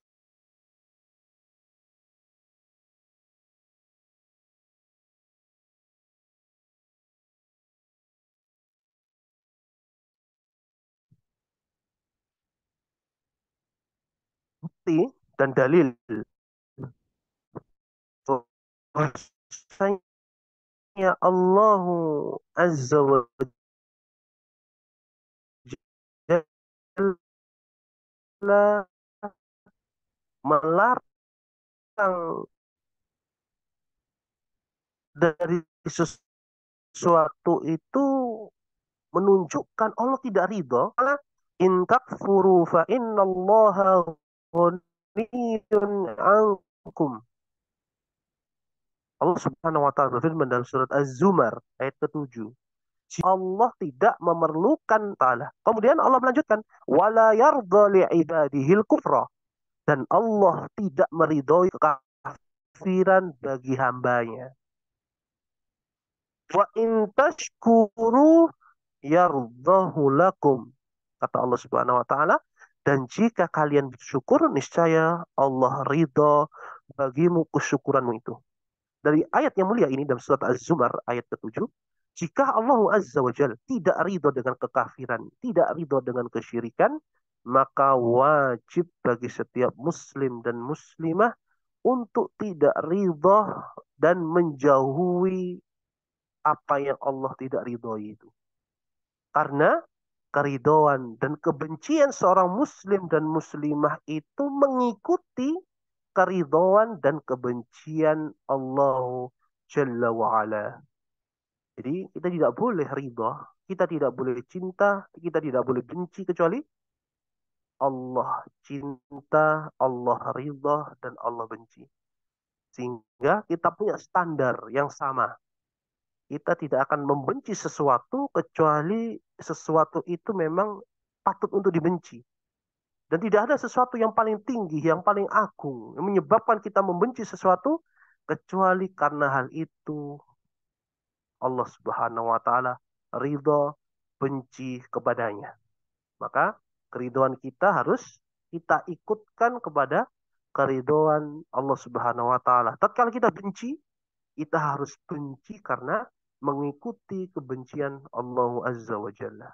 bukti dan dalil bahwasanya Allah Azza wa Jalla melarang dari sesuatu itu menunjukkan Allah tidak ridho. In takfuru fa innallaha ghaniyun ankum. Allah Subhanahu wa taala berfirman dalam surat Az-Zumar ayat ke-7. Allah tidak memerlukan ta'ala. Kemudian Allah melanjutkan, wala yardha li ibadihil kufra. Dan Allah tidak meridhoi kekafiran bagi hambanya. Wa in tashkuru yardhahu lakum. Kata Allah Subhanahu wa taala, dan jika kalian bersyukur, niscaya Allah ridho bagimu kesyukuranmu itu. Dari ayat yang mulia ini dalam surat Az-Zumar ayat ke-7, jika Allah Azza wa Jalla tidak ridho dengan kekafiran, tidak ridho dengan kesyirikan, maka wajib bagi setiap muslim dan muslimah untuk tidak ridho dan menjauhi apa yang Allah tidak ridhoi itu. Karena keridhoan dan kebencian seorang muslim dan muslimah itu mengikuti keridhoan dan kebencian Allah Jalla wa'ala. Jadi kita tidak boleh ridho, kita tidak boleh cinta, kita tidak boleh benci kecuali Allah cinta, Allah ridho, dan Allah benci. Sehingga kita punya standar yang sama. Kita tidak akan membenci sesuatu kecuali sesuatu itu memang patut untuk dibenci. Dan tidak ada sesuatu yang paling tinggi, yang paling agung, yang menyebabkan kita membenci sesuatu, kecuali karena hal itu Allah Subhanahu wa taala ridho, benci kepadanya. Maka keridhoan kita harus kita ikutkan kepada keridhoan Allah Subhanahu wa taala. Tatkala kita benci, kita harus benci karena mengikuti kebencian Allah Azza wa Jalla.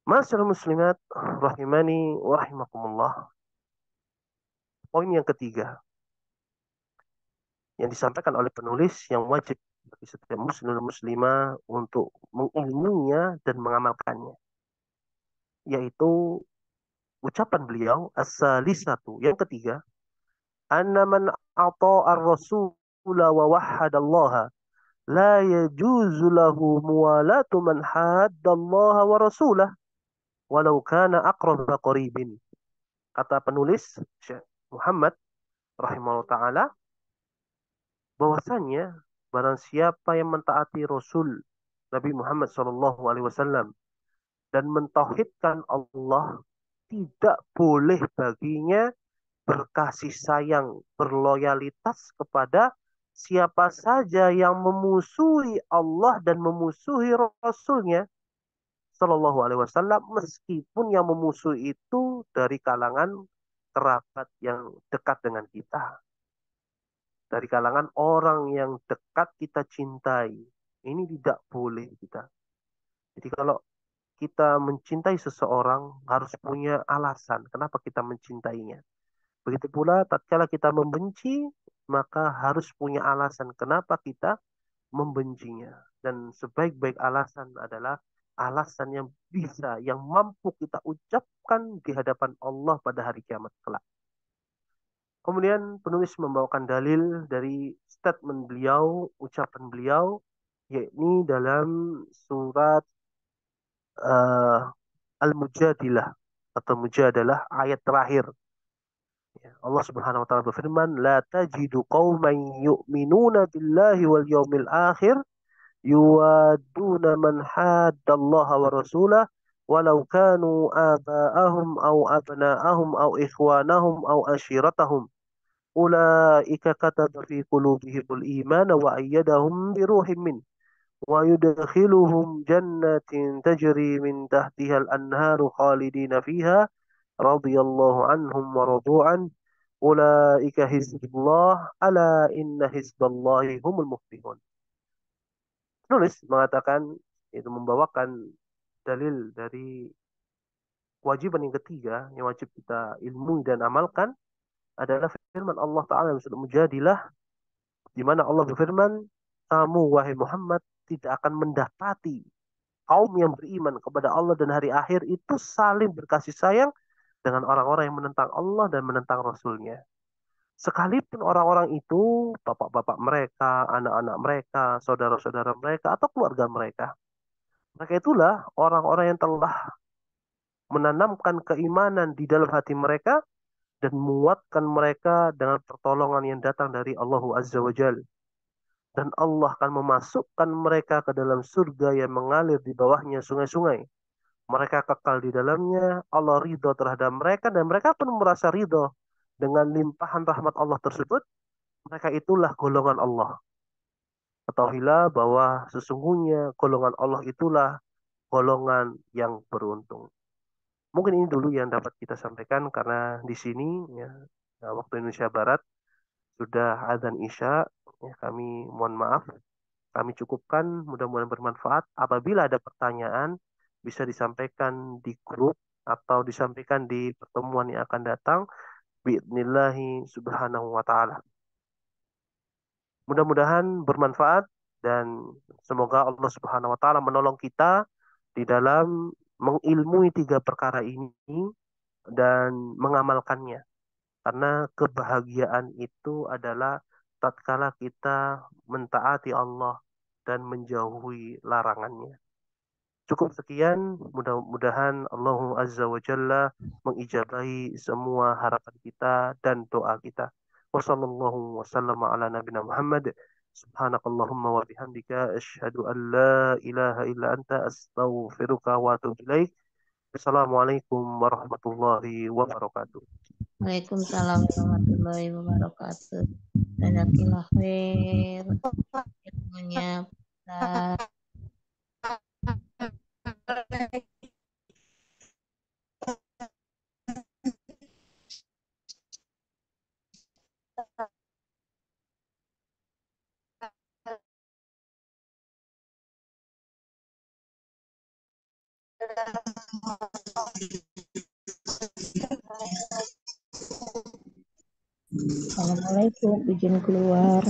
Masyaallah muslimat rahimani wa rahimakumullah. Poin yang ketiga yang disampaikan oleh penulis yang wajib bagi setiap muslim dan muslimah untuk mengilmuinya dan mengamalkannya, yaitu ucapan beliau as-salisatu, yang ketiga, anna man ata'a ar-rasula wa wahhadallaha la yajuzu lahu muwalatu man haddallaha wa rasulah walau kana aqraba qaribin. Kata penulis Syekh Muhammad rahimahullah taala, bahwasanya barang siapa yang mentaati Rasul Nabi Muhammad SAW dan mentauhidkan Allah, tidak boleh baginya berkasih sayang, berloyalitas kepada siapa saja yang memusuhi Allah dan memusuhi Rasulnya Shallallahu Alaihi Wasallam, meskipun yang memusuhi itu dari kalangan kerabat yang dekat dengan kita, dari kalangan orang yang dekat kita cintai. Ini tidak boleh kita. Jadi kalau kita mencintai seseorang harus punya alasan kenapa kita mencintainya. Begitu pula tatkala kita membenci, maka harus punya alasan kenapa kita membencinya. Dan sebaik-baik alasan adalah alasan yang bisa, yang mampu kita ucapkan di hadapan Allah pada hari kiamat kelak. Kemudian penulis membawakan dalil dari statement beliau, ucapan beliau, yakni dalam surat Al-Mujadilah atau Mujadalah ayat terakhir. Allah Subhanahu wa taala berfirman, "La tajidu qauman yu'minuna billahi wal yawmil akhir yuwaduna man haddallaha wa rasulah walau kanu aba'ahum aw abna'ahum aw ikhwanahum aw ashiratahum. Ulaika kataba fi qulubihimul imana wa ayyadahum bi ruhim min wa yudkhiluhum jannatin tajri min tahtiha al-anharu khalidina fiha radhiyallahu anhum wa radu'an ulaika hizbullah ala inna hizballahi humul muflihun." Penulis mengatakan, itu membawakan dalil dari kewajiban yang ketiga yang wajib kita ilmui dan amalkan adalah firman Allah Ta'ala yang sudah mujadilah, di mana Allah berfirman, kamu wahai Muhammad tidak akan mendapati kaum yang beriman kepada Allah dan hari akhir itu saling berkasih sayang dengan orang-orang yang menentang Allah dan menentang Rasulnya. Sekalipun orang-orang itu bapak-bapak mereka, anak-anak mereka, saudara-saudara mereka, atau keluarga mereka. Mereka itulah orang-orang yang telah menanamkan keimanan di dalam hati mereka dan menguatkan mereka dengan pertolongan yang datang dari Allah Azza wa Jal. Dan Allah akan memasukkan mereka ke dalam surga yang mengalir di bawahnya sungai-sungai. Mereka kekal di dalamnya, Allah ridho terhadap mereka, dan mereka pun merasa ridho dengan limpahan rahmat Allah tersebut. Mereka itulah golongan Allah. Ketahuilah bahwa sesungguhnya golongan Allah itulah golongan yang beruntung. Mungkin ini dulu yang dapat kita sampaikan karena di sini ya, waktu Indonesia Barat sudah azan Isya. Ya, kami mohon maaf. Kami cukupkan, mudah-mudahan bermanfaat. Apabila ada pertanyaan, bisa disampaikan di grup atau disampaikan di pertemuan yang akan datang. Bi'idnillahi subhanahu wa ta'ala. Mudah-mudahan bermanfaat dan semoga Allah subhanahu wa ta'ala menolong kita di dalam mengilmui tiga perkara ini dan mengamalkannya. Karena kebahagiaan itu adalah tatkala kita mentaati Allah dan menjauhi larangannya. Cukup sekian, mudah-mudahan Allah Azza wa Jalla mengijabahi semua harapan kita dan doa kita. Wassallallahu wasallam ala nabina Muhammad. Subhanakallahumma wa bihamdika asyhadu an la ilaha illa anta astaghfiruka wa atubu ilaik. Assalamualaikum warahmatullahi wabarakatuh. Waalaikumsalam warahmatullahi wabarakatuh. Jazakallah khair ilmunya. Assalamualaikum, izin keluar.